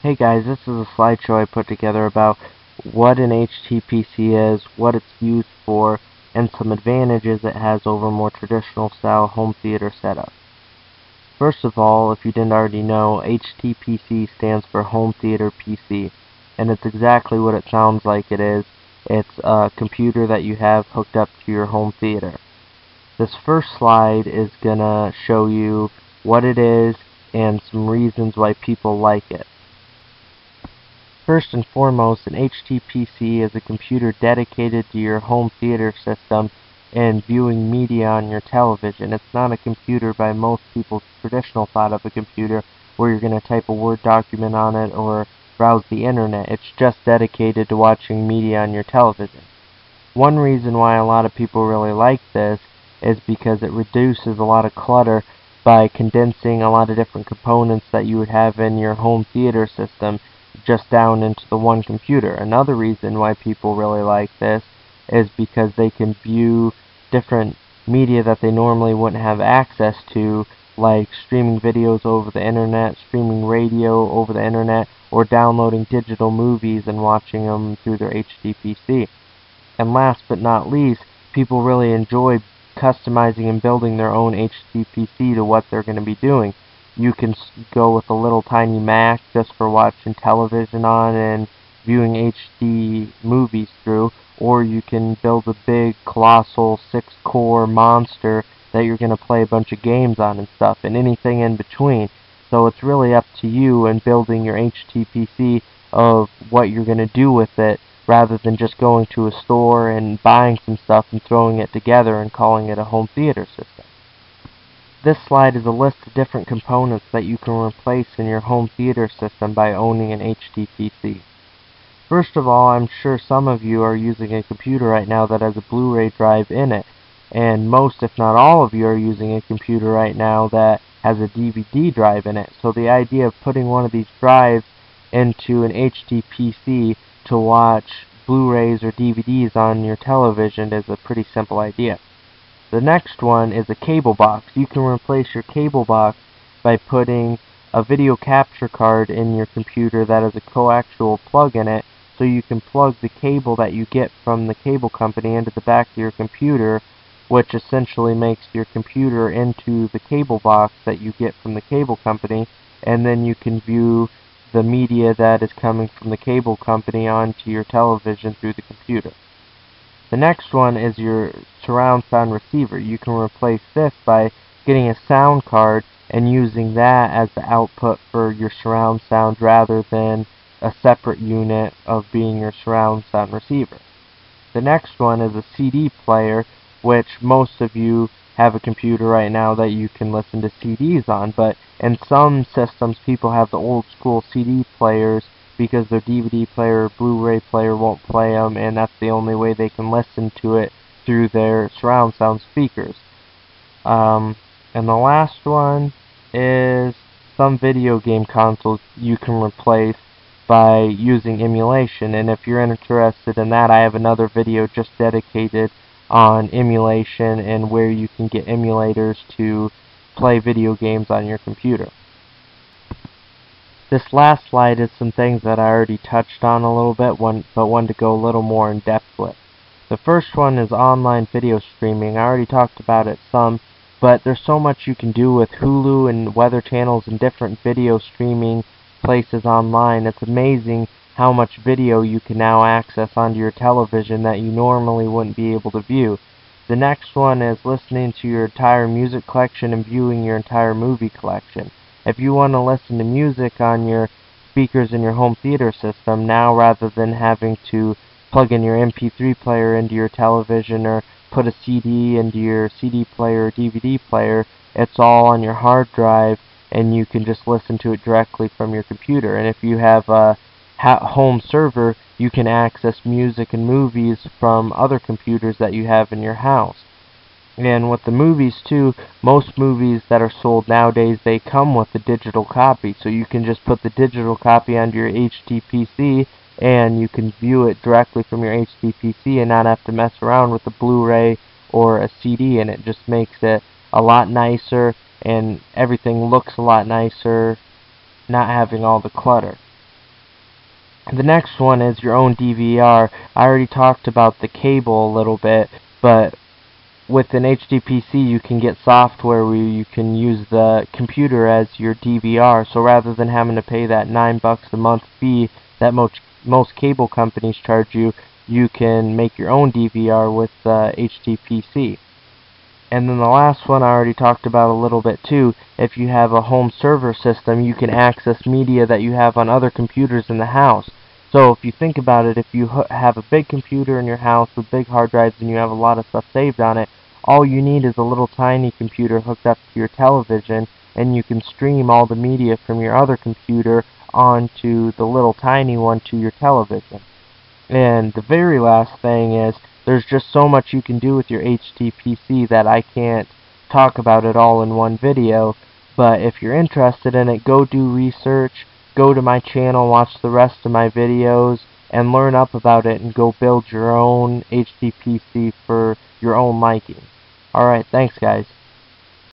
Hey guys, this is a slideshow I put together about what an HTPC is, what it's used for, and some advantages it has over more traditional style home theater setup. First of all, if you didn't already know, HTPC stands for Home Theater PC, and it's exactly what it sounds like it is. It's a computer that you have hooked up to your home theater. This first slide is gonna show you what it is and some reasons why people like it. First and foremost, an HTPC is a computer dedicated to your home theater system and viewing media on your television. It's not a computer by most people's traditional thought of a computer where you're going to type a Word document on it or browse the internet. It's just dedicated to watching media on your television. One reason why a lot of people really like this is because it reduces a lot of clutter by condensing a lot of different components that you would have in your home theater system just down into the one computer. Another reason why people really like this is because they can view different media that they normally wouldn't have access to, like streaming videos over the internet, streaming radio over the internet, or downloading digital movies and watching them through their HTPC. And last but not least, people really enjoy customizing and building their own HTPC to what they're going to be doing. You can go with a little tiny Mac just for watching television on and viewing HD movies through, or you can build a big, colossal, 6-core monster that you're going to play a bunch of games on and stuff, and anything in between. So it's really up to you in building your HTPC of what you're going to do with it, rather than just going to a store and buying some stuff and throwing it together and calling it a home theater system. This slide is a list of different components that you can replace in your home theater system by owning an HTPC. First of all, I'm sure some of you are using a computer right now that has a Blu-ray drive in it, and most, if not all of you, are using a computer right now that has a DVD drive in it. So the idea of putting one of these drives into an HTPC to watch Blu-rays or DVDs on your television is a pretty simple idea. The next one is a cable box. You can replace your cable box by putting a video capture card in your computer that has a coaxial plug in it, so you can plug the cable that you get from the cable company into the back of your computer, which essentially makes your computer into the cable box that you get from the cable company, and then you can view the media that is coming from the cable company onto your television through the computer. The next one is your surround sound receiver. You can replace this by getting a sound card and using that as the output for your surround sound rather than a separate unit of being your surround sound receiver. The next one is a CD player, which most of you have a computer right now that you can listen to CDs on, but in some systems people have the old school CD players because their DVD player or Blu-ray player won't play them, and that's the only way they can listen to it through their surround sound speakers. And the last one is some video game consoles you can replace by using emulation, and if you're interested in that, I have another video just dedicated on emulation and where you can get emulators to play video games on your computer. This last slide is some things that I already touched on a little bit, but wanted to go a little more in depth with. The first one is online video streaming. I already talked about it some, but there's so much you can do with Hulu and weather channels and different video streaming places online. It's amazing how much video you can now access onto your television that you normally wouldn't be able to view. The next one is listening to your entire music collection and viewing your entire movie collection. If you want to listen to music on your speakers in your home theater system now, rather than having to plug in your MP3 player into your television or put a CD into your CD player or DVD player, it's all on your hard drive and you can just listen to it directly from your computer. And if you have a home server, you can access music and movies from other computers that you have in your house. And with the movies too, most movies that are sold nowadays, they come with a digital copy, so you can just put the digital copy onto your HTPC and you can view it directly from your HTPC and not have to mess around with a Blu-ray or a CD, and it just makes it a lot nicer and everything looks a lot nicer not having all the clutter. The next one is your own DVR. I already talked about the cable a little bit, but with an HTPC you can get software where you can use the computer as your DVR. So rather than having to pay that $9 a month fee that most cable companies charge you, you can make your own DVR with HTPC. And then the last one I already talked about a little bit too. If you have a home server system, you can access media that you have on other computers in the house. So if you think about it, if you have a big computer in your house with big hard drives and you have a lot of stuff saved on it, all you need is a little tiny computer hooked up to your television, and you can stream all the media from your other computer onto the little tiny one to your television. And the very last thing is, there's just so much you can do with your HTPC that I can't talk about it all in one video. But if you're interested in it, go do research, go to my channel, watch the rest of my videos, and learn up about it and go build your own HTPC for your own liking. Alright, thanks guys.